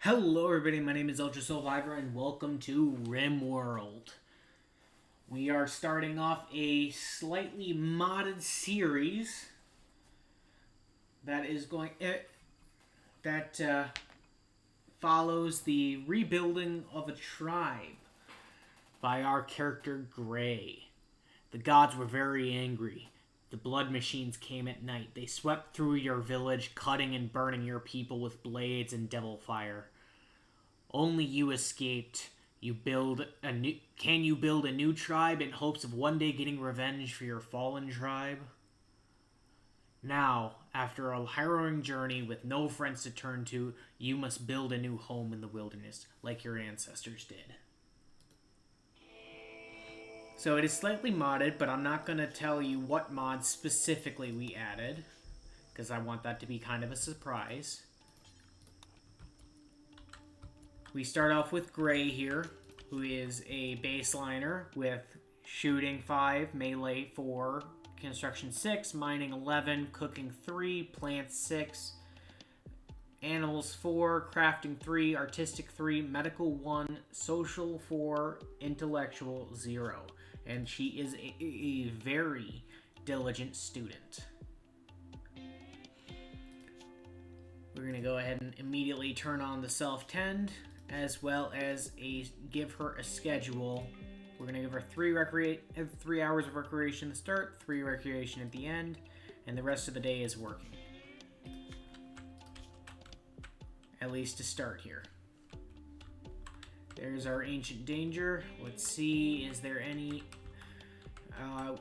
Hello everybody, my name is Ultra Survivor and welcome to RimWorld. We are starting off a slightly modded series that is follows the rebuilding of a tribe by our character Gray. The gods were very angry. The blood machines came at night. They swept through your village, cutting and burning your people with blades and devil fire. Only you escaped. Can you build a new tribe in hopes of one day getting revenge for your fallen tribe? Now, after a harrowing journey with no friends to turn to, you must build a new home in the wilderness, like your ancestors did. So it is slightly modded, but I'm not going to tell you what mods specifically we added, because I want that to be kind of a surprise. We start off with Gray here, who is a baseliner with shooting 5, melee 4, construction 6, mining 11, cooking 3, plants 6, animals 4, crafting 3, artistic 3, medical 1, social 4, intellectual 0. And she is a very diligent student. We're going to go ahead and immediately turn on the self-tend, as well as give her a schedule. We're going to give her 3 hours of recreation to start, 3 recreation at the end, and the rest of the day is working. At least to start here. There's our ancient danger. Let's see, is there any...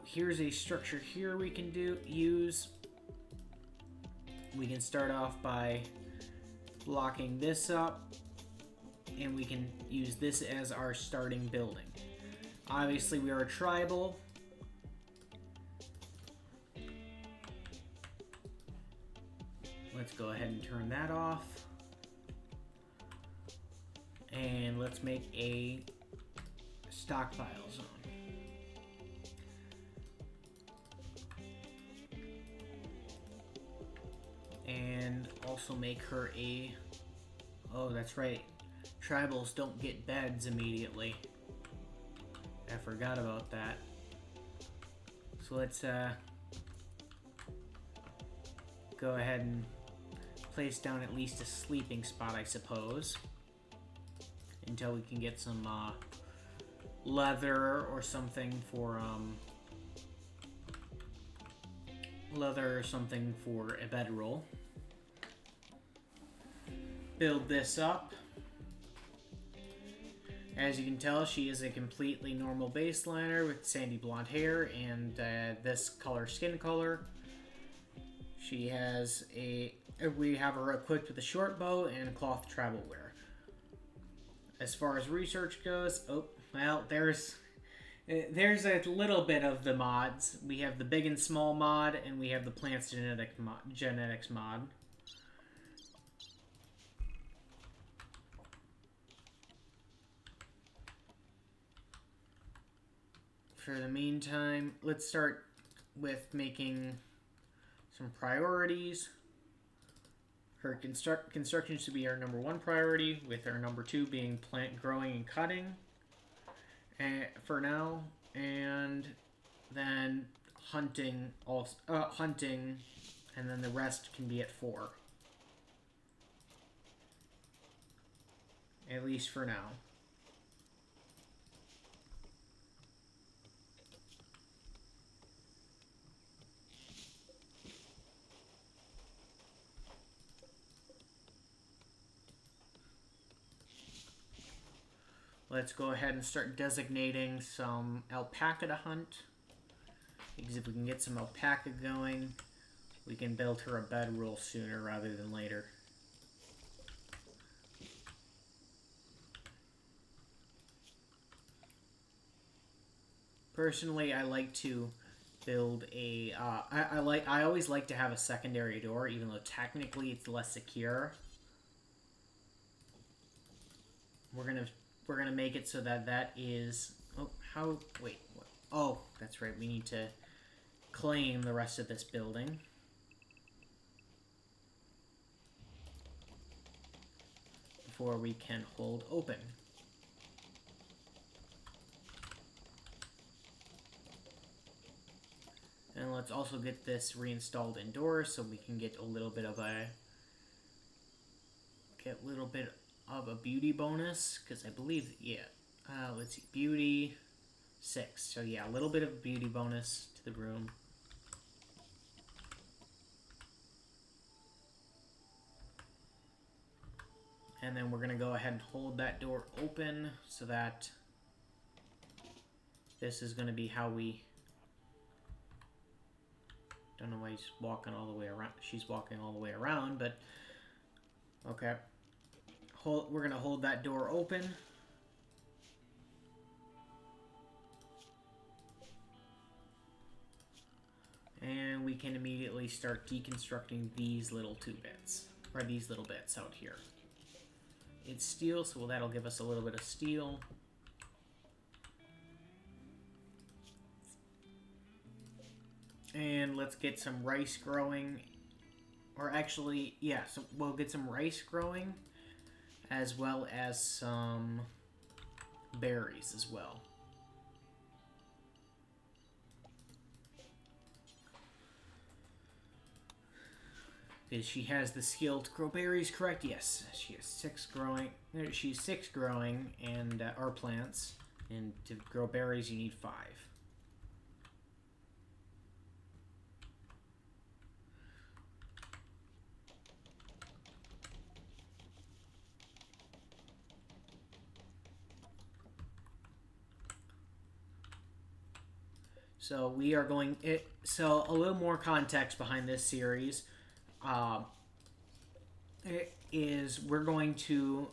here's a structure here we can use. We can start off by blocking this up, and we can use this as our starting building. Obviously, we are a tribal. Let's go ahead and turn that off. And let's make a stockpile zone. And also make her a... Oh, that's right. Tribals don't get beds immediately. I forgot about that. So let's go ahead and place down at least a sleeping spot, I suppose. Until we can get some leather or something for a bedroll. Build this up. As you can tell, she is a completely normal baseliner with sandy blonde hair and this skin color. She has we have her equipped with a short bow and cloth travel wear. As far as research goes, there's a little bit of the mods. We have the big and small mod, and we have the plants genetics mod. For the meantime, let's start with making some priorities. Her construction should be our number 1 priority, with our number 2 being plant growing and cutting for now, and then hunting, and then the rest can be at 4. At least for now. Let's go ahead and start designating some alpaca to hunt. Because if we can get some alpaca going, we can build her a bedroll sooner rather than later. Personally, I like to build a... I always like to have a secondary door, even though technically it's less secure. We're gonna make it so that is... Oh, wait. What? Oh, that's right. We need to claim the rest of this building. before we can hold open. And let's also get this reinstalled indoors so we can get a little bit of a beauty bonus, because I believe, yeah, let's see, beauty 6. So yeah, a little bit of beauty bonus to the room. And then we're going to go ahead and hold that door open so that this is going to be how we... Don't know why he's walking all the way around. She's walking all the way around, but... Okay. We're going to hold that door open. And we can immediately start deconstructing these little 2 bits. Or these little bits out here. It's steel, so that'll give us a little bit of steel. And let's get some rice growing. Or actually, yeah, so we'll get some rice growing, as well as some berries as well. She has the skill to grow berries, correct? Yes, she has 6 growing. She's 6 growing, and or plants, and to grow berries you need 5. So we are going. So a little more context behind this series. We're going to,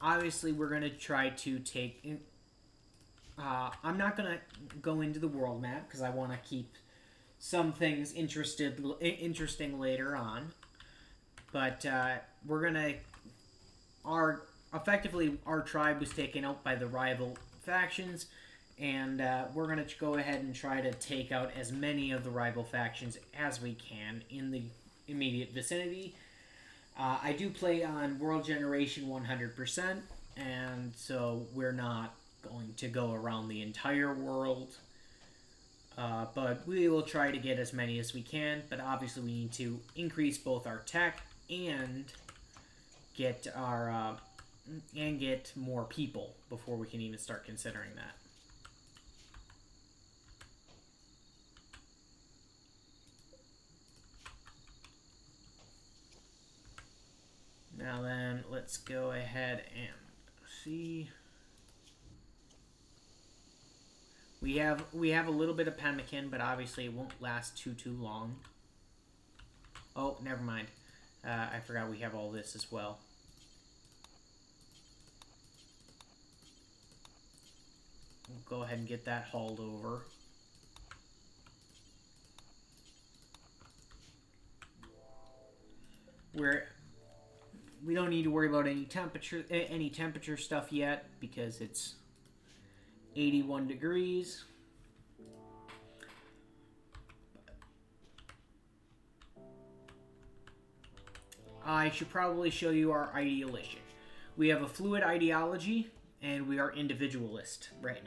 obviously we're going to try to take, I'm not going to go into the world map because I want to keep some things interesting later on, but we're going to, effectively our tribe was taken out by the rival factions, and we're going to go ahead and try to take out as many of the rival factions as we can in the immediate vicinity. I do play on World Generation 100%, and so we're not going to go around the entire world, but we will try to get as many as we can, but obviously we need to increase both our tech and get our and get more people before we can even start considering that. Now then, let's go ahead and see. We have a little bit of pemmican, but obviously it won't last too long. Oh, never mind. I forgot we have all this as well. We'll go ahead and get that hauled over. We don't need to worry about any temperature stuff yet because it's 81 degrees. I should probably show you our ideology. We have a fluid ideology, and we are individualist right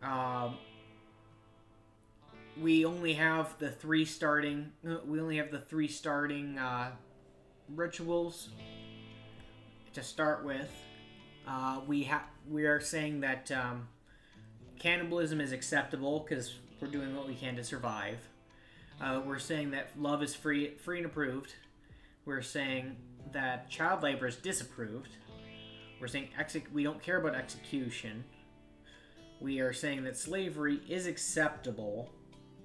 now. We only have the 3 starting. Rituals to start with. We are saying that cannibalism is acceptable because we're doing what we can to survive. We're saying that love is free and approved. We're saying that child labor is disapproved. We're saying we don't care about execution. We are saying that slavery is acceptable.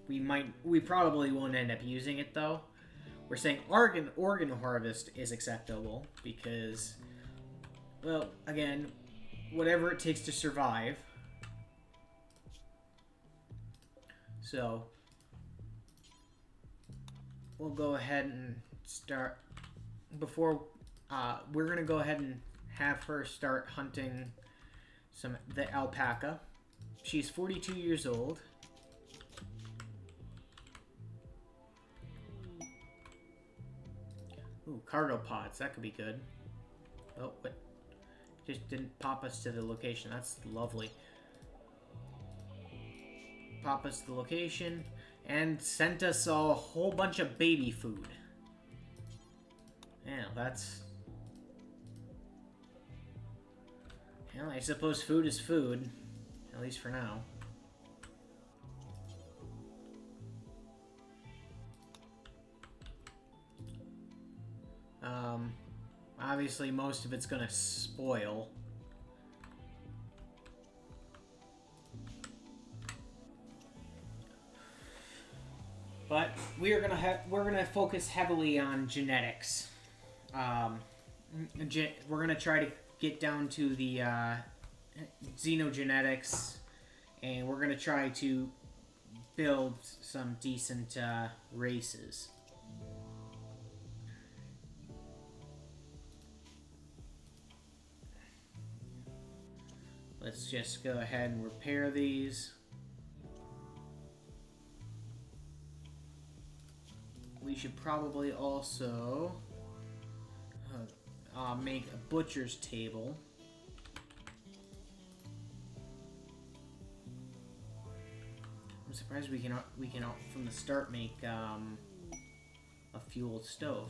We probably won't end up using it though. We're saying organ harvest is acceptable because, well, again, whatever it takes to survive. So, we'll go ahead and start. We're going to go ahead and have her start hunting the alpaca. She's 42 years old. Ooh, cargo pods. That could be good. Oh, but just didn't pop us to the location. That's lovely. Pop us to the location and sent us a whole bunch of baby food. Yeah, that's... Well, I suppose food is food. At least for now. Obviously most of it's gonna spoil. But we're gonna focus heavily on genetics. We're gonna try to get down to the xenogenetics, and we're gonna try to build some decent races. Let's just go ahead and repair these. We should probably also make a butcher's table. I'm surprised we can from the start make a fueled stove.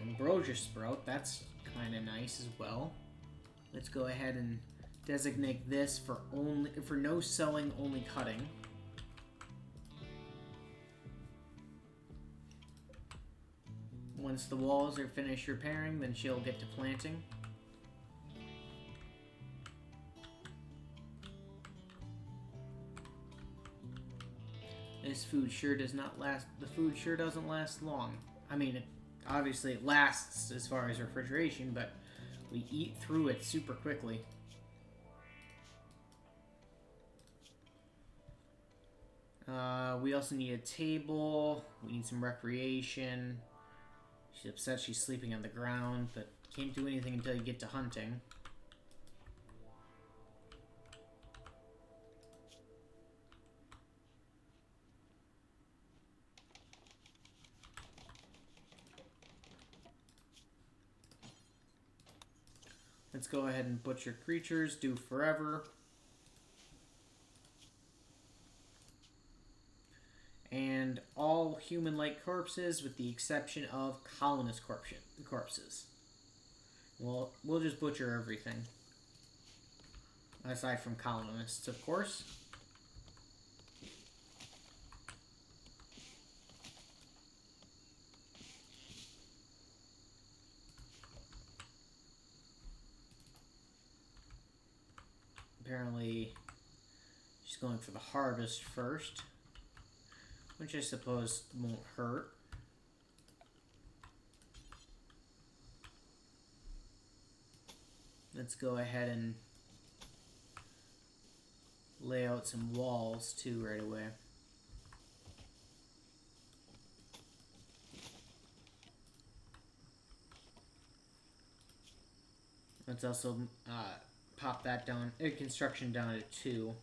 Ambrosia sprout, that's kind of nice as well. Let's go ahead and designate this for no selling, only cutting. Once the walls are finished repairing, then she'll get to planting. This food sure does not last. The food sure doesn't last long. I mean, obviously it lasts as far as refrigeration, but we eat through it super quickly. We also need a table. We need some recreation. She's upset she's sleeping on the ground, but can't do anything until you get to hunting. Let's go ahead and butcher creatures, do forever. And all human-like corpses with the exception of colonist corpses. Well, we'll just butcher everything. Aside from colonists, of course. Apparently, she's going for the harvest first, which I suppose won't hurt. Let's go ahead and lay out some walls too right away. Let's also pop that down, construction down to 2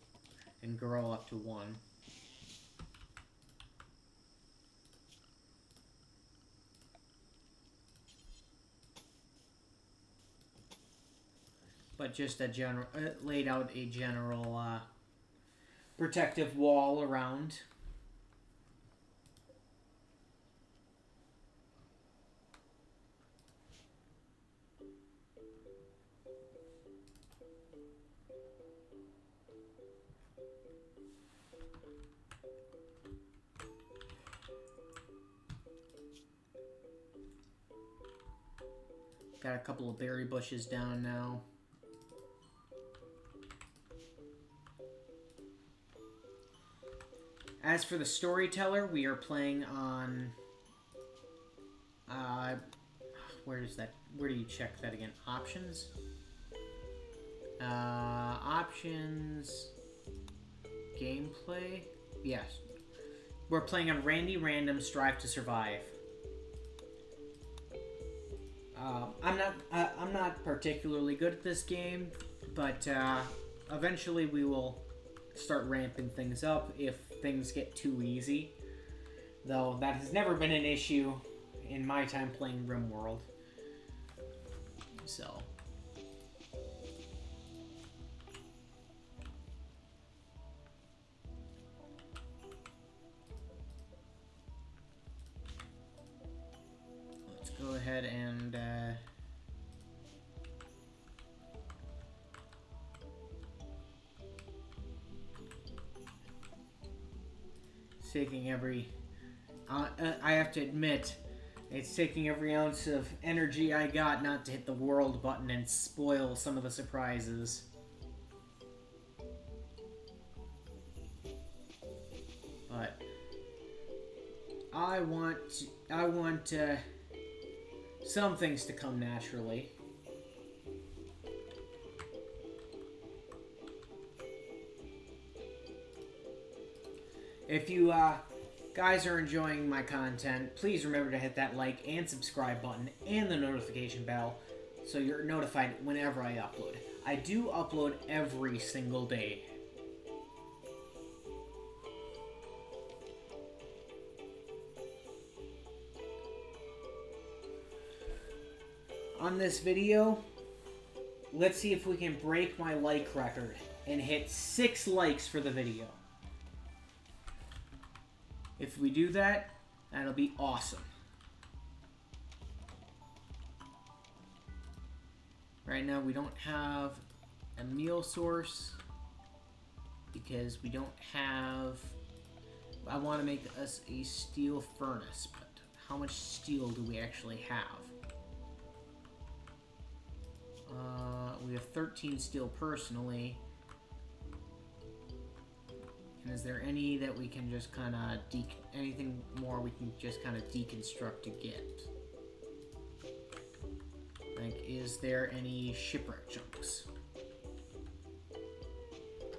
and grow up to 1. But just a general, laid out a general protective wall around. Got a couple of berry bushes down now. As for the storyteller, we are playing on... where is that? Where do you check that again? Options? Options... Gameplay? Yes. We're playing on Randy Random Strive to Survive. I'm not particularly good at this game, but eventually we will start ramping things up if things get too easy. Though that has never been an issue in my time playing RimWorld. So. Let's go ahead and taking every I have to admit, it's taking every ounce of energy I got not to hit the world button and spoil some of the surprises. But I want some things to come naturally. If you guys are enjoying my content, please remember to hit that like and subscribe button and the notification bell so you're notified whenever I upload. I do upload every single day. On this video, let's see if we can break my like record and hit 6 likes for the video. If we do that, that'll be awesome. Right now we don't have a meal source because we don't have... I want to make us a steel furnace, but how much steel do we actually have? We have 13 steel personally. And is there any that we can just kind of anything more we can just kind of deconstruct to get? Like, is there any shipwreck chunks?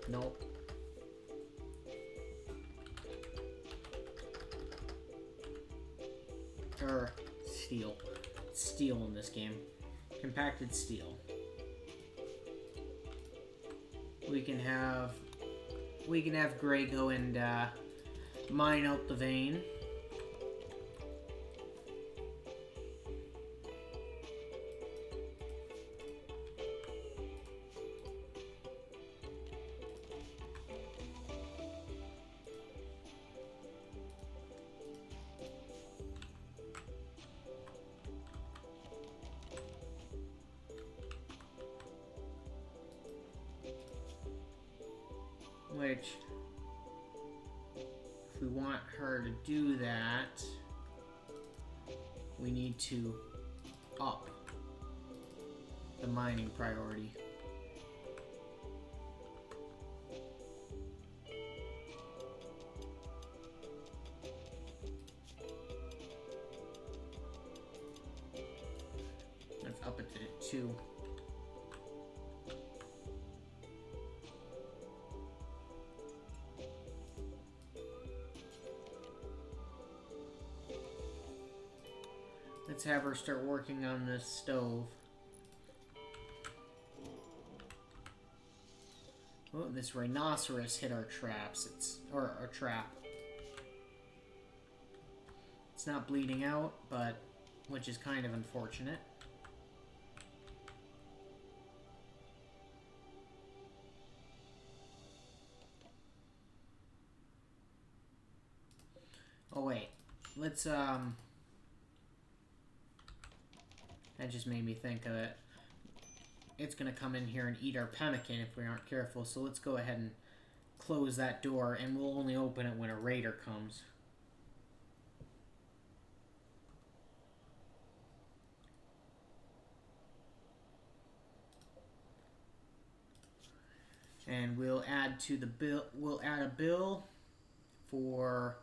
Nope. Steel. Steel in this game. Compacted steel. We can have Gray go and mine out the vein. Which, if we want her to do that, we need to up the mining priority. Let's up it to 2. Let's have her start working on this stove. Oh, this rhinoceros hit our traps. Or our trap. It's not bleeding out, but which is kind of unfortunate. Oh wait, let's that just made me think of it. It's gonna come in here and eat our pemmican if we aren't careful, so let's go ahead and close that door, and we'll only open it when a raider comes. And we'll add to the bill, we'll add a bill for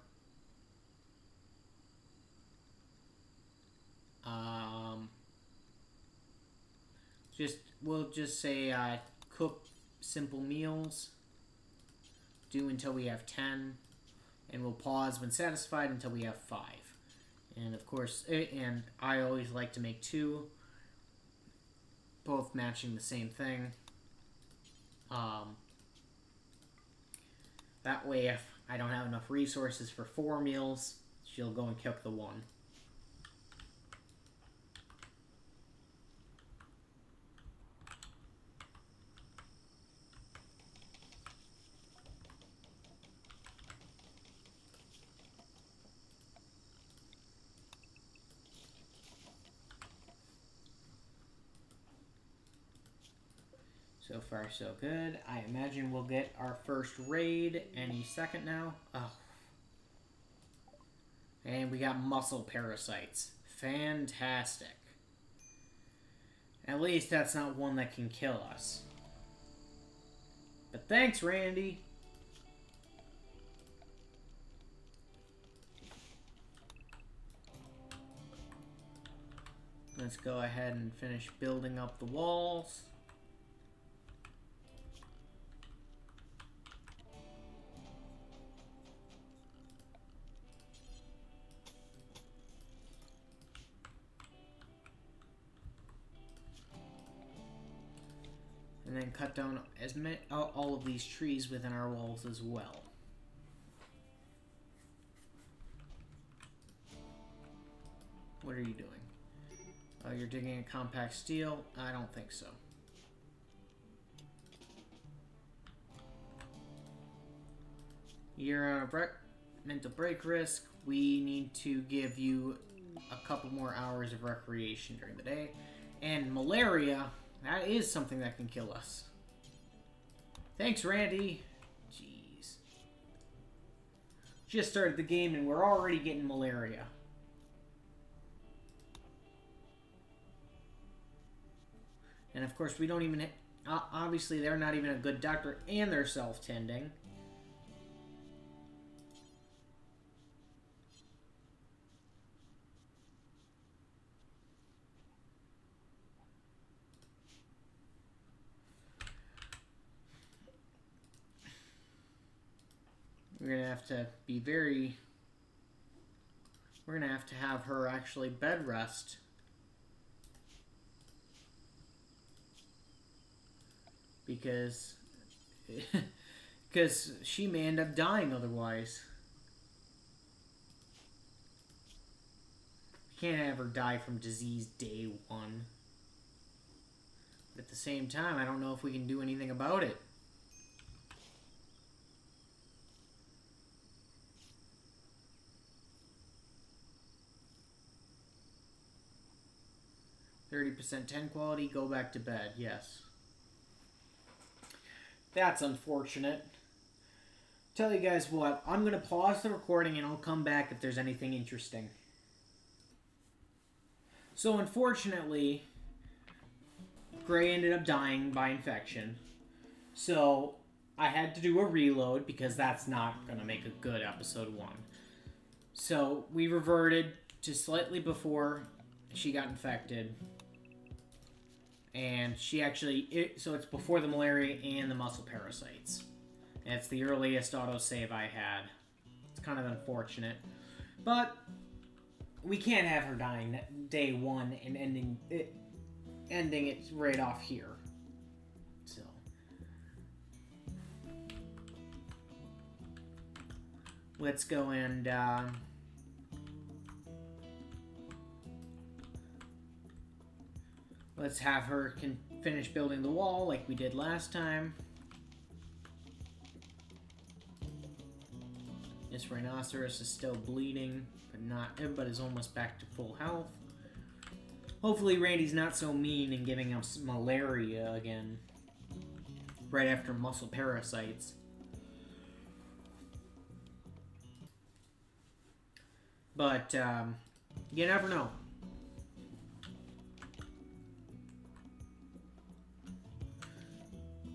we'll just say cook simple meals, do until we have 10, and we'll pause when satisfied until we have 5. And of course, and I always like to make 2, both matching the same thing. That way, if I don't have enough resources for 4 meals, she'll go and cook the 1. So far, so good. I imagine we'll get our first raid any second now. Oh. And we got muscle parasites. Fantastic. At least that's not one that can kill us. But thanks, Randy. Let's go ahead and finish building up the walls. And then cut down as many, all of these trees within our walls as well. What are you doing? Oh, you're digging a compact steel? I don't think so. You're on a mental break risk. We need to give you a couple more hours of recreation during the day. And malaria, that is something that can kill us. Thanks, Randy. Jeez. Just started the game and we're already getting malaria. And of course, we don't even... obviously, they're not even a good doctor, and they're self-tending. We're going to have to be very... We're going to have her actually bed rest. Because she may end up dying otherwise. We can't have her die from disease day one. But at the same time, I don't know if we can do anything about it. %, 10 quality, go back to bed, yes. That's unfortunate. Tell you guys what, I'm going to pause the recording and I'll come back if there's anything interesting. So unfortunately, Gray ended up dying by infection. So I had to do a reload because that's not going to make a good episode 1. So we reverted to slightly before she got infected. And she actually... so it's before the malaria and the muscle parasites. And it's the earliest autosave I had. It's kind of unfortunate. But we can't have her dying day 1 and ending it right off here. So... let's go and... let's have her finish building the wall like we did last time. This rhinoceros is still bleeding, but is almost back to full health. Hopefully Randy's not so mean and giving us malaria again. Right after muscle parasites. But, you never know.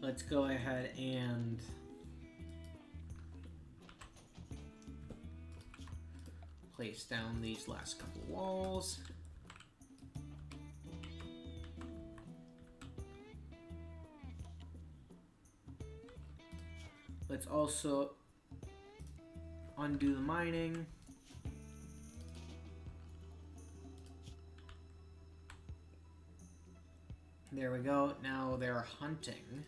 Let's go ahead and place down these last couple walls. Let's also undo the mining. There we go. Now they're hunting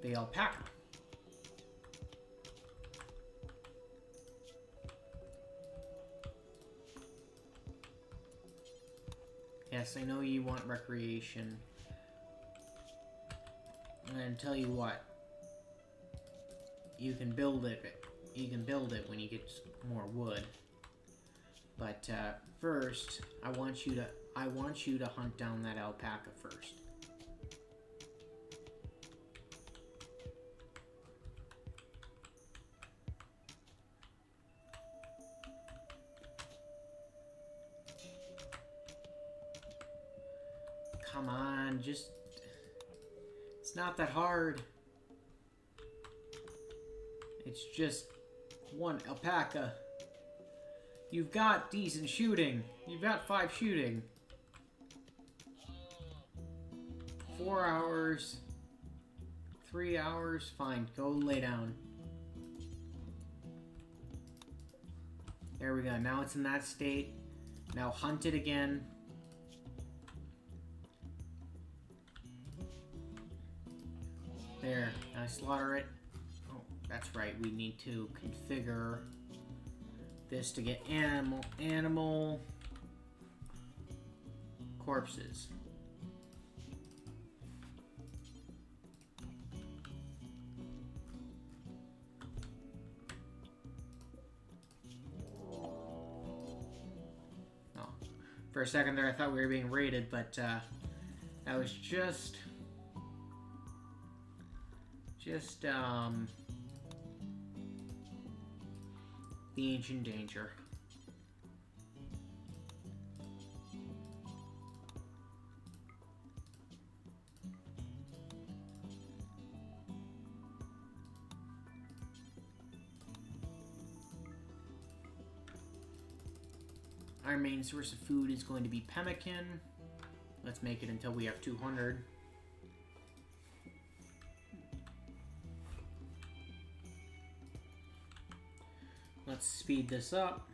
the alpaca. Yes, I know you want recreation. And tell you what, you can build it. You can build it when you get more wood. But first, I want you to I want you to hunt down that alpaca first. Come on, just... It's not that hard. It's just one alpaca. You've got decent shooting. You've got 5 shooting. 4 hours. 3 hours. Fine, go lay down. There we go. Now it's in that state. Now hunt it again. There. Now slaughter it. Oh, that's right. We need to configure this to get animal corpses. Oh, for a second there I thought we were being raided, but that was just the ancient danger. Our main source of food is going to be pemmican. Let's make it until we have 200. Let's speed this up.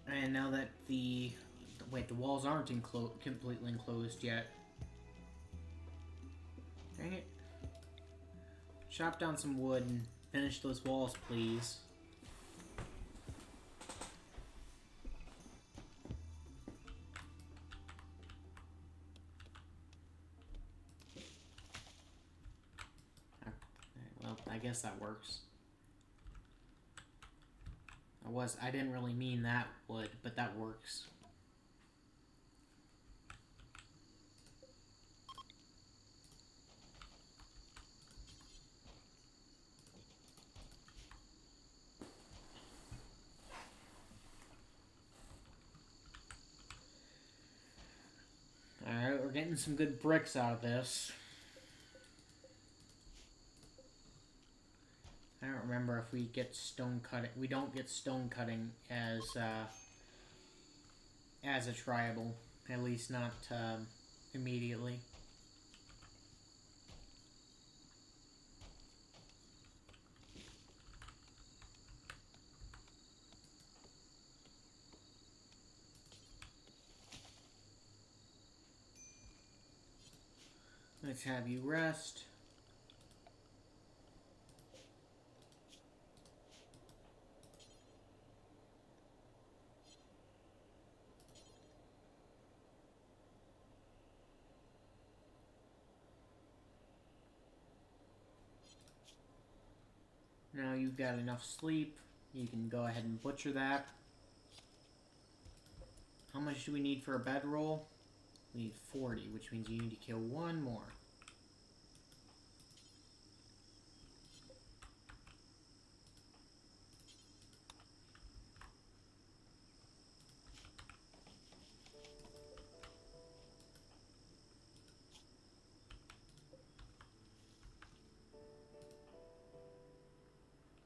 And now that the walls aren't completely enclosed yet. Dang it. Chop down some wood and finish those walls, please. I guess that works. I didn't really mean that would, but that works. Alright, we're getting some good bricks out of this. I don't remember if we get stone cutting. We don't get stone cutting as a triable, at least not immediately. Let's have you rest. Now you've got enough sleep. You can go ahead and butcher that. How much do we need for a bedroll? We need 40, which means you need to kill one more.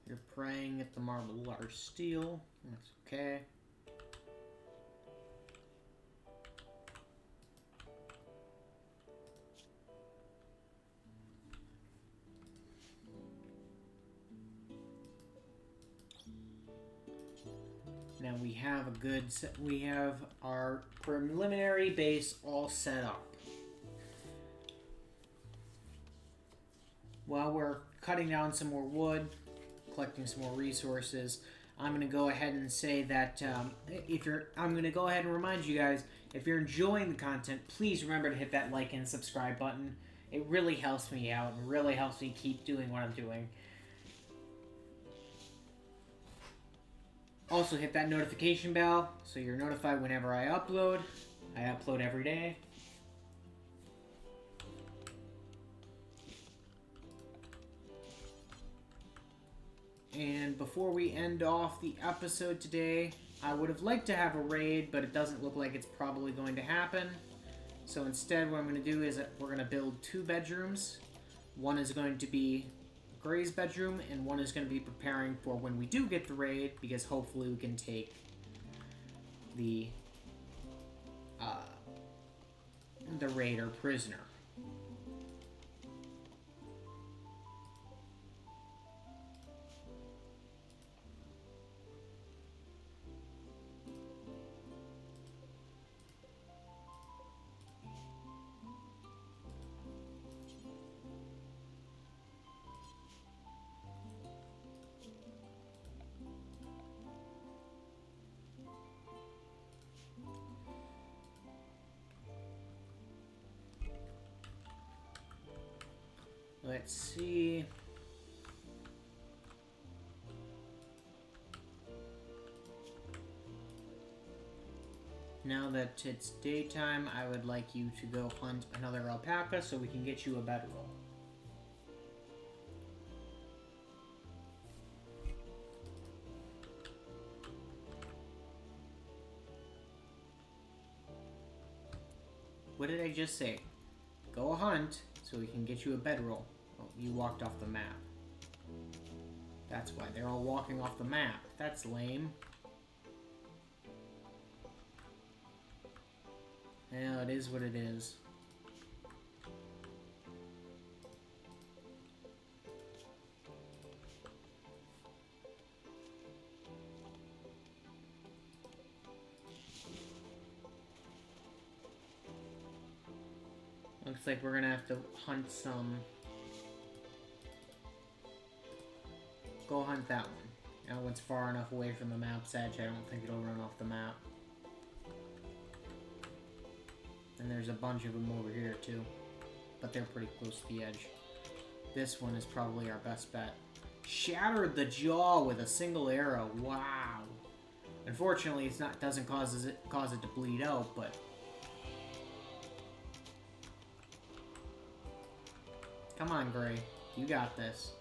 You're praying at the marble large steel. That's okay. Now we have a good we have our preliminary base all set up. While we're cutting down some more wood, collecting some more resources, I'm going to go ahead and say that I'm going to go ahead and remind you guys, if you're enjoying the content, please remember to hit that like and subscribe button. It really helps me out and really helps me keep doing what I'm doing. Also, hit that notification bell so you're notified whenever I upload. I upload every day. And before we end off the episode today, I would have liked to have a raid, but it doesn't look like it's probably going to happen. So instead, what I'm going to do is we're going to build 2 bedrooms. One is going to be Gray's bedroom, and one is going to be preparing for when we do get the raid, because hopefully we can take the raider prisoner. Let's see. Now that it's daytime, I would like you to go hunt another alpaca so we can get you a bedroll. What did I just say? Go hunt so we can get you a bedroll. Oh, you walked off the map. That's why they're all walking off the map. That's lame. Yeah, it is what it is. Looks like we're gonna have to hunt some. Go hunt that one. That one's far enough away from the map's edge, I don't think it'll run off the map. And there's a bunch of them over here too. But they're pretty close to the edge. This one is probably our best bet. Shattered the jaw with a single arrow. Wow. Unfortunately, it's not doesn't cause it to bleed out, but come on, Gray. You got this.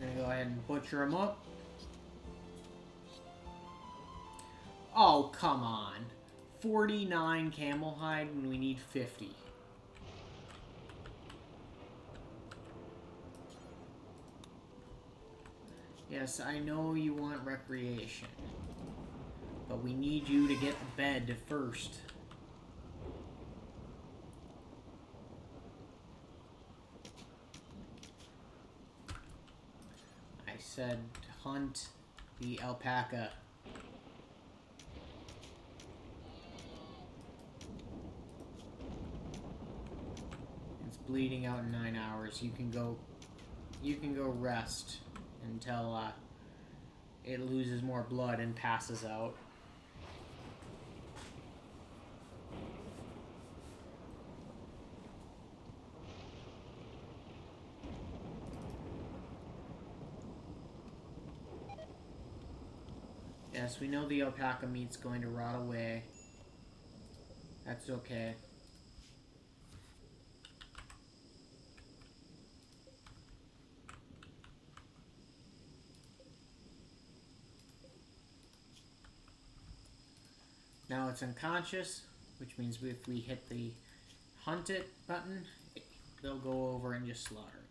I'm gonna go ahead and butcher him up. Oh, come on. 49 camel hide when we need 50. Yes, I know you want recreation, but we need you to get to bed first. I said hunt the alpaca. It's bleeding out in 9 hours. You can go rest until it loses more blood and passes out. Yes, we know the alpaca meat's going to rot away. That's okay. Now it's unconscious, which means if we hit the hunt it button, they'll go over and just slaughter it.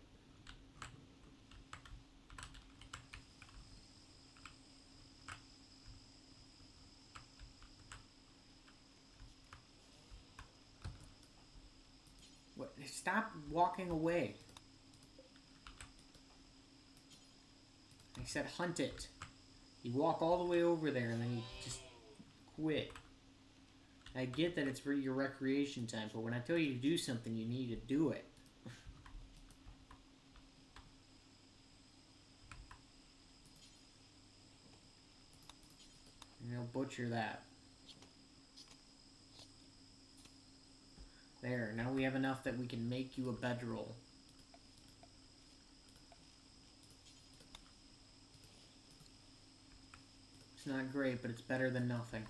What? Stop walking away. I said hunt it. You walk all the way over there and then you just quit. I get that it's for your recreation time, but when I tell you to do something, you need to do it. And he'll butcher that. There, now we have enough that we can make you a bedroll. It's not great, but it's better than nothing.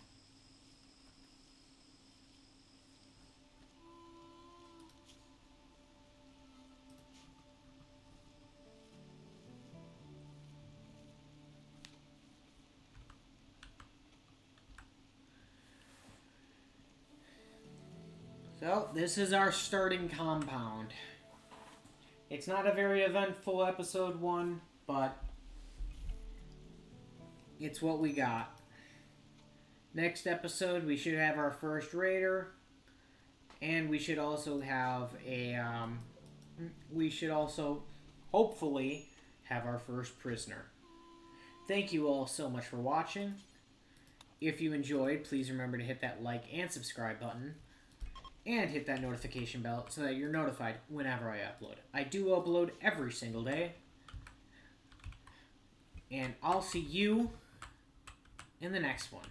So, this is our starting compound. It's not a very eventful episode 1, but it's what we got. Next episode, we should have our first raider, and we should also have hopefully, have our first prisoner. Thank you all so much for watching. If you enjoyed, please remember to hit that like and subscribe button. And hit that notification bell so that you're notified whenever I upload. I do upload every single day. And I'll see you in the next one.